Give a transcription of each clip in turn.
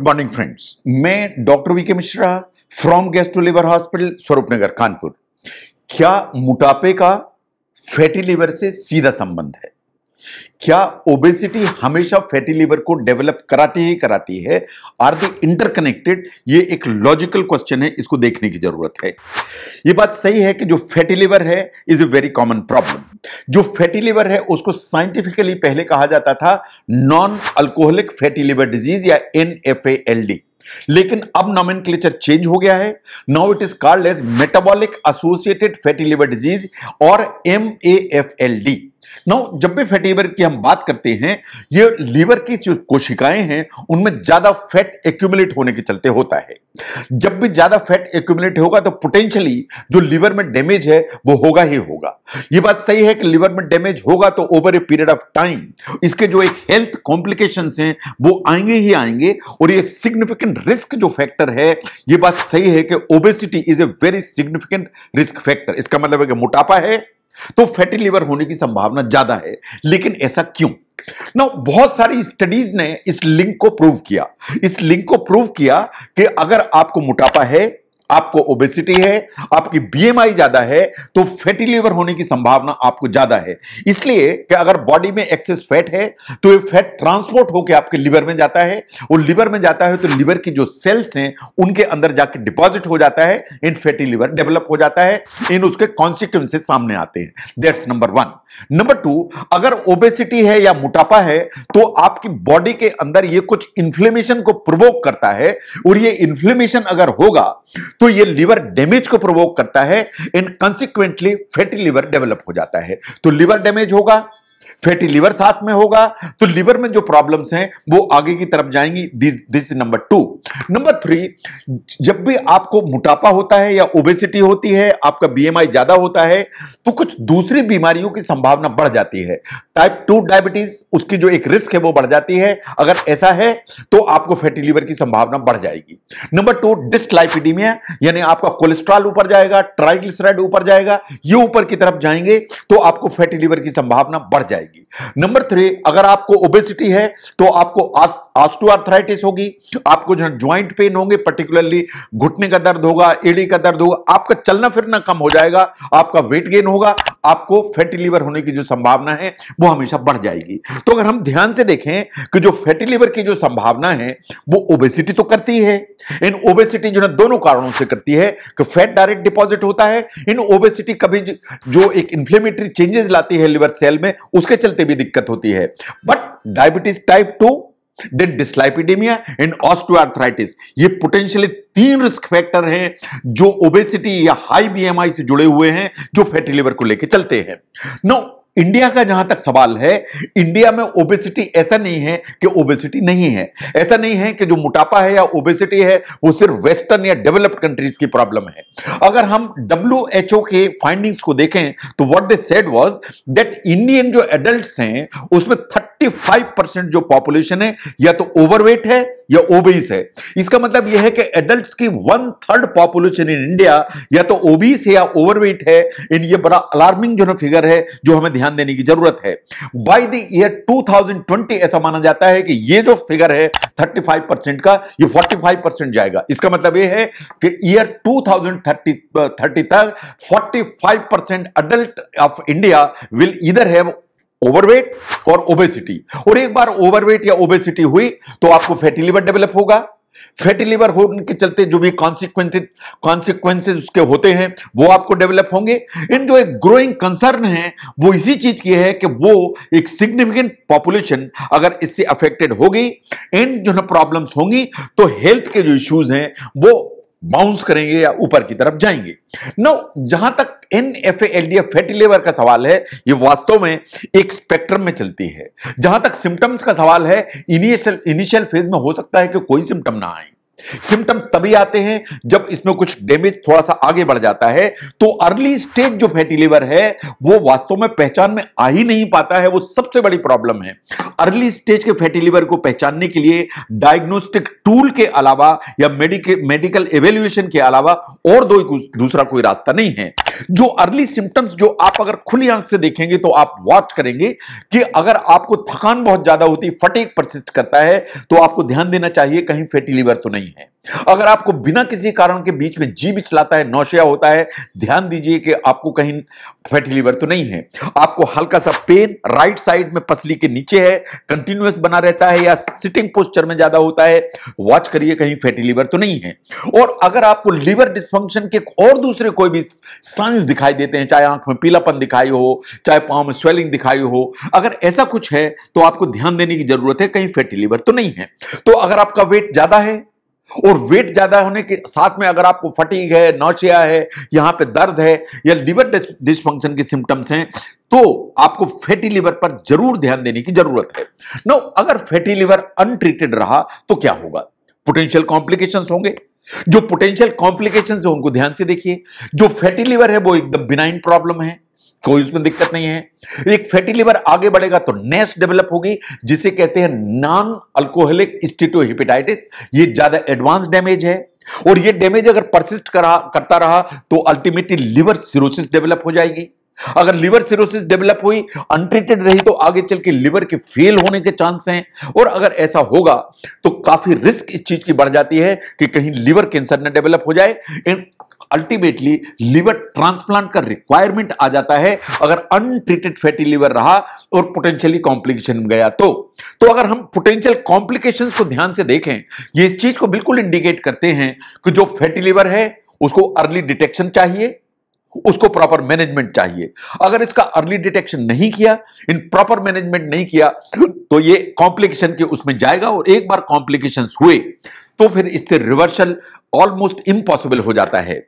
Good morning friends, मैं doctor VK Mishra from gastro liver hospital Swaroopnagar Kanpur. क्या मोटापे का फैटी लिवर से सीधा संबंध है? क्या ओबेसिटी हमेशा फैटी लिवर को डेवलप कराती है? Are they interconnected? ये एक लॉजिकल क्वेश्चन है, इसको देखने की जरूरत है। ये बात सही है कि जो फैटी लिवर है is a very common problem. जो फैटी लिवर है उसको साइंटिफिकली पहले कहा जाता था non alcoholic fatty liver disease या NFALD, लेकिन अब नॉमेनक्लेचर चेंज हो गया है। Now it is called as metabolic associated fatty liver disease और MAFLD। नाउ जब भी फैटी लिवर की हम बात करते हैं, ये लीवर की जो कोशिकाएं हैं उनमें ज्यादा फैट एक्यूमुलेट होने के चलते होता है। जब भी ज्यादा फैट एक्यूमुलेट होगा तो पोटेंशियली जो लीवर में डैमेज है वो होगा ही होगा। ये बात सही है कि लीवर में डैमेज होगा तो over a period of time इसके जो एक हेल्थ कॉम्प्लिकेशंस हैं वो आएंगे ही आएंगे, और ये सिग्निफिकेंट रिस्क जो फैक्टर है, ये बात सही है कि obesity is a very significant risk factor. इसका मतलब है कि मोटापा है तो फैटी लिवर होने की संभावना ज्यादा है। लेकिन ऐसा क्यों? बहुत सारी स्टडीज ने इस लिंक को प्रूव किया कि अगर आपको मोटापा है, आपको ओबेसिटी है, आपकी BMI ज्यादा है, तो फैटी लिवर होने की संभावना आपको ज्यादा है। इसलिए कि अगर बॉडी में एक्सेस फैट है तो ये फैट ट्रांसपोर्ट होकर आपके लिवर में जाता है, और लिवर में जाता है तो लिवर की जो सेल्स हैं उनके अंदर जाके डिपॉजिट हो जाता है, इन फैटी लिवर डेवलप हो जाता है। इन उसके कॉन्सिक्वेंसेस सामने आते हैं। That's number 1। नंबर 2, अगर ओबेसिटी है या मोटापा है तो आपकी बॉडी के अंदर ये कुछ इंफ्लेमेशन को प्रोवोक करता है, और ये इंफ्लेमेशन अगर होगा तो ये लिवर डैमेज को प्रोवोक करता है, and consequently fatty liver develop हो जाता है। तो लिवर डैमेज होगा, फैटी लिवर साथ में होगा, तो लिवर में जो प्रॉब्लम्स हैं वो आगे की तरफ जाएंगी। This is number 2। नंबर 3, जब भी आपको मोटापा होता है या ओबेसिटी होती है, आपका BMI ज्यादा होता है, तो कुछ दूसरी बीमारियों की संभावना बढ़ जाती है। टाइप 2 डायबिटीज, उसकी जो एक रिस्क है वो बढ़ जाती है। अगर ऐसा है तो आपको फैटी लिवर की संभावना बढ़ जाएगी। नंबर 2, डिसलाइपिडीमिया, यानी आपका कोलेस्ट्रॉल ऊपर जाएगा, ट्राइग्लिसराइड ऊपर जाएगा, ये ऊपर की तरफ जाएंगे तो आपको फैटी लिवर की संभावना बढ़ जाएगी। नंबर 3, अगर आपको ओबेसिटी है तो आपको ऑस्टियोआर्थराइटिस होगी, आपको जो ज्वाइंट पेन होंगे, पर्टिकुलरली घुटने का दर्द होगा, एड़ी का दर्द होगा, आपका चलना फिरना कम हो जाएगा, आपका वेट गेन होगा, आपको फैटी लिवर होने की जो संभावना है वो हमेशा बढ़ जाएगी। तो अगर हम ध्यान से देखें कि जो फैटी लिवर की जो संभावना है वो ओबेसिटी तो करती है। इन ओबेसिटी जो है दोनों कारणों से करती है कि फैट डायरेक्ट डिपॉजिट होता है। इन ओबेसिटी कभी जो एक इंफ्लेमेटरी चेंजेस लाती है लिवर सेल में, उसके चलते भी दिक्कत होती है। But diabetes type 2, then dyslipidemia and osteoarthritis, ये पोटेंशियली 3 रिस्क फैक्टर हैं जो ओबेसिटी या हाई BMI से जुड़े हुए हैं, जो फैटी लिवर को लेकर चलते हैं। नो, इंडिया का जहां तक सवाल है, इंडिया में ओबेसिटी ऐसा नहीं है कि ओबेसिटी नहीं है। ऐसा नहीं है कि जो मोटापा है या ओबेसिटी है वो सिर्फ वेस्टर्न या डेवलप्ड कंट्रीज की प्रॉब्लम है। अगर हम WHO के फाइंडिंग्स को देखें तो what they said was that Indian जो एडल्ट्स हैं उसमें 35% जो पॉपुलेशन है या तो ओवरवेट है या ओबीस है। इसका मतलब यह है कि एडल्ट्स की 1/3 पॉपुलेशन इन इंडिया या तो ओबीस है या ओवरवेट है। इन ये बड़ा अलार्मिंग जो ना फिगर है जो हमें ध्यान देने की जरूरत है। बाय द ईयर 2020 ऐसा माना जाता है कि ये जो फिगर है 35% का, ये 45% जाएगा। इसका मतलब यह है कि ईयर 2030 तक 45% adult of India will either have overweight और ओबेसिटी। और एक बार ओवरवेट या ओबेसिटी हुई तो आपको फैटी लिवर डेवलप होगा। फैटी लिवर होने के चलते जो भी कॉन्सिक्वेंसेस उसके होते हैं वो आपको डेवलप होंगे। इन जो एक ग्रोइंग कंसर्न है वो इसी चीज की है कि वो एक सिग्निफिकेंट पॉपुलेशन अगर इससे अफेक्टेड होगी, इन जो है प्रॉब्लम्स होंगी, तो हेल्थ के जो इश्यूज हैं वो बाउंस करेंगे या ऊपर की तरफ जाएंगे। नो, जहां तक NFALD या फैटी लिवर का सवाल है, ये वास्तव में एक स्पेक्ट्रम में चलती है। जहां तक सिम्टम्स का सवाल है, इनिशियल फेज में हो सकता है कि कोई सिम्टम ना आए, सिम्टम तभी आते हैं जब इसमें कुछ डैमेज थोड़ा सा आगे बढ़ जाता है। तो अर्ली स्टेज जो फैटी लिवर है वो वास्तव में पहचान में आ ही नहीं पाता है, वो सबसे बड़ी प्रॉब्लम है। अर्ली स्टेज के फैटी लिवर को पहचानने के लिए डायग्नोस्टिक टूल के अलावा या मेडिकल एवेल्युएशन के अलावा और दूसरा कोई रास्ता नहीं है। जो अर्ली सिम्टम्स जो आप अगर खुली आंख से देखेंगे तो आप वॉच करेंगे कि अगर आपको थकान बहुत ज्यादा होती, फटीग परसिस्ट करता है, तो आपको ध्यान देना चाहिए कहीं फैटी लिवर तो नहीं है। अगर आपको बिना किसी कारण के बीच में जी बिचलाता है, नौशिया होता है, ध्यान दीजिए कि आपको कहीं फैटी लिवर तो नहीं है। आपको हल्का सा पेन राइट साइड में पसली के नीचे है, कंटिन्यूअस बना रहता है या सिटिंग पोस्चर में ज्यादा होता है, वॉच करिए कहीं फैटी लिवर तो नहीं है। और अगर आपको लिवर डिस्फंक्शन के और दूसरे कोई भी साइंस दिखाई देते हैं, चाहे आंख में पीलापन दिखाई हो, चाहे पांव में स्वेलिंग दिखाई हो, अगर ऐसा कुछ है तो आपको ध्यान देने की जरूरत है कहीं फैटी लिवर तो नहीं है। तो अगर आपका वेट ज्यादा है और वेट ज्यादा होने के साथ में अगर आपको फटीग है, नौशिया है, यहां पे दर्द है या लिवर डिस्फंक्शन के सिम्टम्स हैं, तो आपको फैटी लिवर पर जरूर ध्यान देने की जरूरत है। नो, अगर फैटी लिवर अनट्रीटेड रहा तो क्या होगा? पोटेंशियल कॉम्प्लिकेशंस होंगे। जो पोटेंशियल कॉम्प्लिकेशंस है उनको ध्यान से देखिए। जो फैटी लिवर है वो एकदम बिनाइन प्रॉब्लम है, कोई उसमें दिक्कत नहीं है। एक फैटी लिवर आगे बढ़ेगा तो नेस डेवलप होगी, जिसे कहते हैं नॉन अल्कोहलिक स्टीटोहेपेटाइटिस। ये ज्यादा एडवांस डैमेज है और ये डैमेज अगर परसिस्ट करता रहा तो अल्टीमेटली लिवर सिरोसिस डेवलप हो जाएगी। अगर लिवर सिरोसिस डेवलप हुई, अनट्रीटेड रही, तो आगे चल के लिवर के फेल होने के चांस हैं। और अगर ऐसा होगा तो काफी रिस्क इस चीज की बढ़ जाती है कि कहीं लिवर कैंसर न डेवलप हो जाए। अल्टीमेटली लिवर ट्रांसप्लांट का रिक्वायरमेंट आ जाता है अगर अनट्रीटेड फैटी लिवर रहा और पोटेंशियली कॉम्प्लिकेशन में गया तो अगर हम पोटेंशियल कॉम्प्लिकेशंस को ध्यान से देखें, ये इस चीज को बिल्कुल इंडिकेट करते हैं कि जो फैटी लिवर है उसको अर्ली डिटेक्शन चाहिए, उसको प्रॉपर मैनेजमेंट चाहिए। अगर इसका अर्ली डिटेक्शन नहीं किया, इन प्रॉपर मैनेजमेंट नहीं किया, तो ये कॉम्प्लिकेशन के उसमें जाएगा और एक बार कॉम्प्लिकेशंस हुए तो फिर इससे रिवर्सल ऑलमोस्ट इम्पॉसिबल हो जाता है।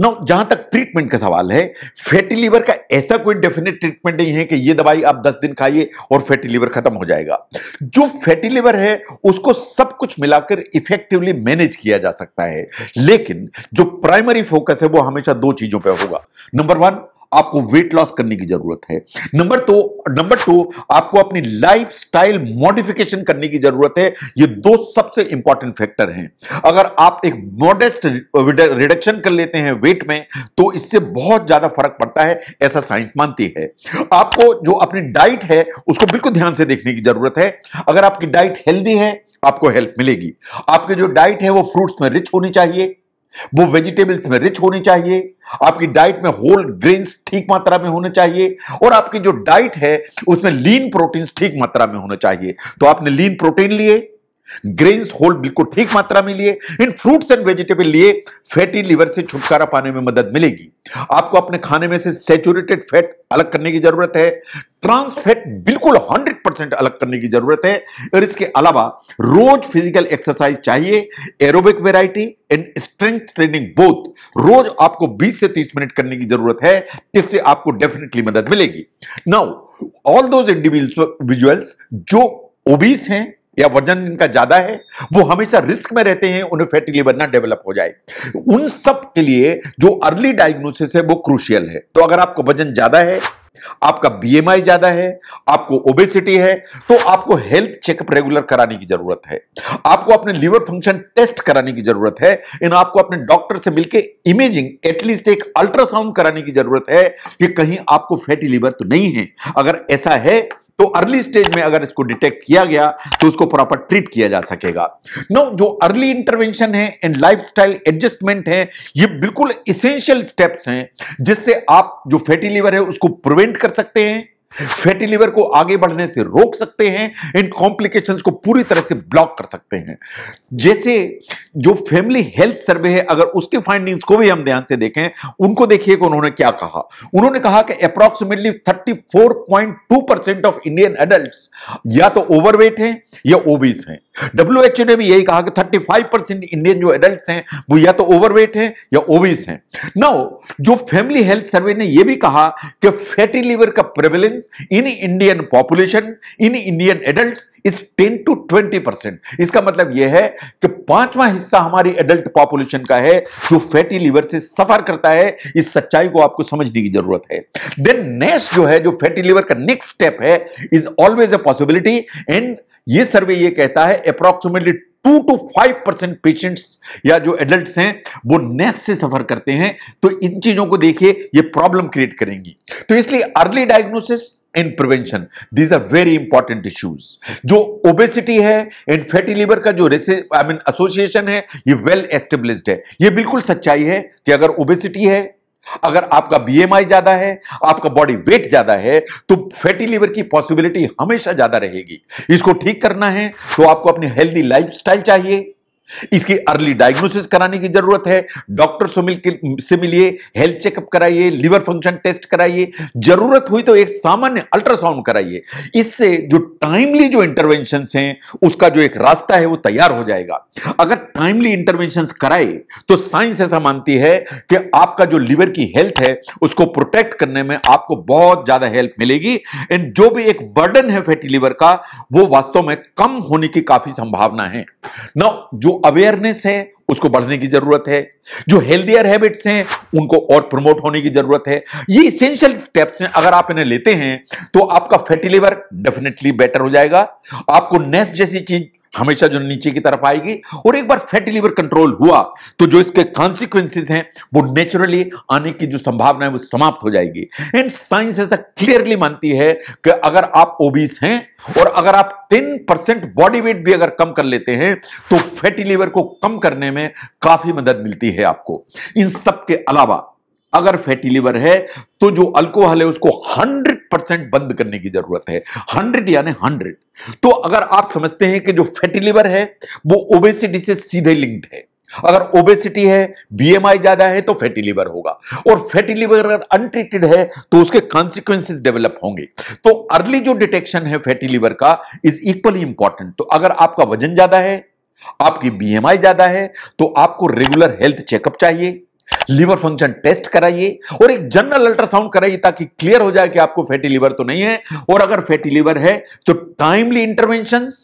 नो, जहां तक ट्रीटमेंट का सवाल है, फैटी लिवर का ऐसा कोई डेफिनेट ट्रीटमेंट नहीं है कि ये दवाई आप 10 दिन खाइए और फैटी लिवर खत्म हो जाएगा। जो फैटी लिवर है उसको सब कुछ मिलाकर इफेक्टिवली मैनेज किया जा सकता है, लेकिन जो प्राइमरी फोकस है वो हमेशा दो चीजों पर होगा। नंबर 1, आपको वेट लॉस करने की जरूरत है। नंबर 2, आपको अपनी लाइफस्टाइल मॉडिफिकेशन करने की जरूरत है। ये दो सबसे इंपॉर्टेंट फैक्टर हैं। अगर आप एक मॉडेस्ट रिडक्शन कर लेते हैं वेट में तो इससे बहुत ज्यादा फर्क पड़ता है, ऐसा साइंस मानती है। आपको जो अपनी डाइट है उसको बिल्कुल ध्यान से देखने की जरूरत है। अगर आपकी डाइट हेल्दी है आपको हेल्प मिलेगी। आपकी जो डाइट है वो फ्रूट्स में रिच होनी चाहिए, वो वेजिटेबल्स में रिच होनी चाहिए, आपकी डाइट में होल ग्रेन्स ठीक मात्रा में होने चाहिए और आपकी जो डाइट है उसमें लीन प्रोटीन्स ठीक मात्रा में होने चाहिए। तो आपने लीन प्रोटीन लिए, ग्रेन्स होल बिल्कुल ठीक मात्रा में लिए, इन फ्रूट्स एंड वेजिटेबल लिए, फैटी लिवर से छुटकारा पाने में मदद मिलेगी। आपको अपने खाने में से सैचुरेटेड फैट अलग करने की जरूरत है, ट्रांस फैट बिल्कुल 100% अलग करने की जरूरत है और इसके अलावा रोज फिजिकल एक्सरसाइज चाहिए, aerobic variety and strength training both रोज आपको 20 से 30 मिनट करने की जरूरत है। इससे आपको डेफिनेटली मदद मिलेगी। नाउ ऑल दोज इंडिविजुअल्स जो ओबीस हैं या वजन इनका ज्यादा है वो हमेशा रिस्क में रहते हैं उन्हें फैटी लिवर ना डेवलप हो जाए। उन सब के लिए जो अर्ली डायग्नोसिस है वो क्रूशियल है। तो अगर आपको वजन ज्यादा है, आपका बीएमआई ज्यादा है, आपको ओबेसिटी है, तो आपको हेल्थ चेकअप रेगुलर कराने की जरूरत है। आपको अपने लिवर फंक्शन टेस्ट कराने की जरूरत है। आपको अपने डॉक्टर से मिलकर इमेजिंग, एटलीस्ट एक अल्ट्रासाउंड कराने की जरूरत है कि कहीं आपको फैटी लिवर तो नहीं है। अगर ऐसा है तो अर्ली स्टेज में अगर इसको डिटेक्ट किया गया तो उसको प्रॉपर ट्रीट किया जा सकेगा। नो, जो अर्ली इंटरवेंशन है एंड लाइफस्टाइल एडजस्टमेंट है, ये बिल्कुल इसेंशियल स्टेप्स हैं जिससे आप जो फैटी लिवर है उसको प्रिवेंट कर सकते हैं, फैटी लिवर को आगे बढ़ने से रोक सकते हैं, इन कॉम्प्लिकेशंस को पूरी तरह से ब्लॉक कर सकते हैं। जैसे जो फैमिली हेल्थ सर्वे है, अगर उसके फाइंडिंग्स को भी हम ध्यान से देखें, उनको देखिए कि उन्होंने क्या कहा। उन्होंने कहा कि अप्रॉक्सीमेटली 34.2% ऑफ इंडियन एडल्ट्स या तो ओवरवेट हैं या ओबीस हैं। WHO ने भी यही कहा कि 35% इंडियन जो एडल्ट्स हैं वो या तो ओवरवेट हैं या ओबीस हैं। नाउ जो फैमिली हेल्थ सर्वे ने यह भी कहा कि फैटी लिवर का prevalence in Indian population in Indian adults is 10 to 20%। इसका मतलब यह है कि 5वां हिस्सा हमारी एडल्ट पॉपुलेशन का है जो फैटी लिवर से सफर करता है। इस सच्चाई को आपको समझने की जरूरत है। देन नेक्स्ट जो है, जो फैटी लिवर का नेक्स्ट स्टेप है, is always a possibility. And ये सर्वे ये कहता है अप्रोक्सीमेटली 2 to 5% पेशेंट्स या जो एडल्ट्स हैं वो नेस से सफर करते हैं। तो इन चीजों को देखिए, ये प्रॉब्लम क्रिएट करेंगी। तो इसलिए early diagnosis and prevention, these are very important issues. जो ओबेसिटी है एंड फैटी लिवर का जो एसोसिएशन है, ये वेल एस्टेब्लिश्ड है। ये बिल्कुल सच्चाई है कि अगर ओबेसिटी है, अगर आपका बीएमआई ज्यादा है, आपका बॉडी वेट ज्यादा है, तो फैटी लिवर की पॉसिबिलिटी हमेशा ज्यादा रहेगी। इसको ठीक करना है तो आपको अपनी हेल्दी लाइफस्टाइल चाहिए, इसकी अर्ली डायग्नोसिस कराने की जरूरत है। डॉक्टर से मिलिए, हेल्थ चेकअप कराइए, लिवर फंक्शन टेस्ट कराइए, जरूरत हुई तो एक सामान्य अल्ट्रासाउंड कराइए। इससे जो टाइमली जो इंटरवेंशंस हैं उसका जो एक रास्ता है वो तैयार हो जाएगा। अगर टाइमली इंटरवेंशंस कराए तो साइंस ऐसा मानती है कि आपका जो लिवर की हेल्थ है उसको प्रोटेक्ट करने में आपको बहुत ज्यादा हेल्प मिलेगी। एंड जो भी एक बर्डन है फैटी लिवर का, वो वास्तव में कम होने की काफी संभावना है। नाउ जो अवेयरनेस है उसको बढ़ने की जरूरत है, जो हेल्दियर हैबिट्स हैं उनको और प्रमोट होने की जरूरत है। ये इसेंशियल स्टेप्स हैं, अगर आप इन्हें लेते हैं तो आपका फैटी लिवर डेफिनेटली बेटर हो जाएगा। आपको नेस्ट जैसी चीज हमेशा जो नीचे की तरफ आएगी, और एक बार फैटी लिवर कंट्रोल हुआ तो जो इसके कॉन्सिक्वेंसेस हैं वो नेचुरली आने की जो संभावना है वो समाप्त हो जाएगी। एंड साइंस ऐसा क्लियरली मानती है कि अगर आप ओबीस हैं और अगर आप 10% बॉडी वेट भी अगर कम कर लेते हैं तो फैटी लिवर को कम करने में काफी मदद मिलती है आपको। इन सब के अलावा अगर फैटी लिवर है तो जो अल्कोहल है उसको 100% बंद करने की जरूरत है। 100 यानी 100। तो अगर आप समझते हैं कि जो फैटी लिवर है वो ओबेसिटी से सीधे लिंक्ड है, अगर ओबेसिटी है, बीएमआई ज्यादा है तो फैटी लिवर होगा, और फैटी लिवर अगर अनट्रीटेड है तो उसके कॉन्सिक्वेंसेस डेवलप होंगे। तो अर्ली जो डिटेक्शन है फैटी लिवर का इज इक्वली इंपॉर्टेंट। तो अगर आपका वजन ज्यादा है, आपकी बीएमआई ज्यादा है, तो आपको रेगुलर हेल्थ चेकअप चाहिए, लिवर फंक्शन टेस्ट कराइए और एक जनरल अल्ट्रासाउंड कराइए ताकि क्लियर हो जाए कि आपको फैटी लिवर तो नहीं है। और अगर फैटी लिवर है तो timely interventions,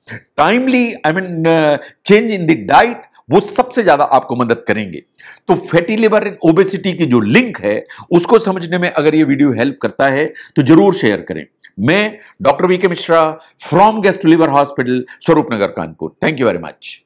timely change in the diet, वो सबसे ज्यादा आपको मदद करेंगे। तो फैटी लिवर एंड ओबेसिटी की जो लिंक है उसको समझने में अगर ये वीडियो हेल्प करता है तो जरूर शेयर करें। मैं doctor VK Mishra from guest liver hospital, Swaroop Nagar, Kanpur. Thank you very much.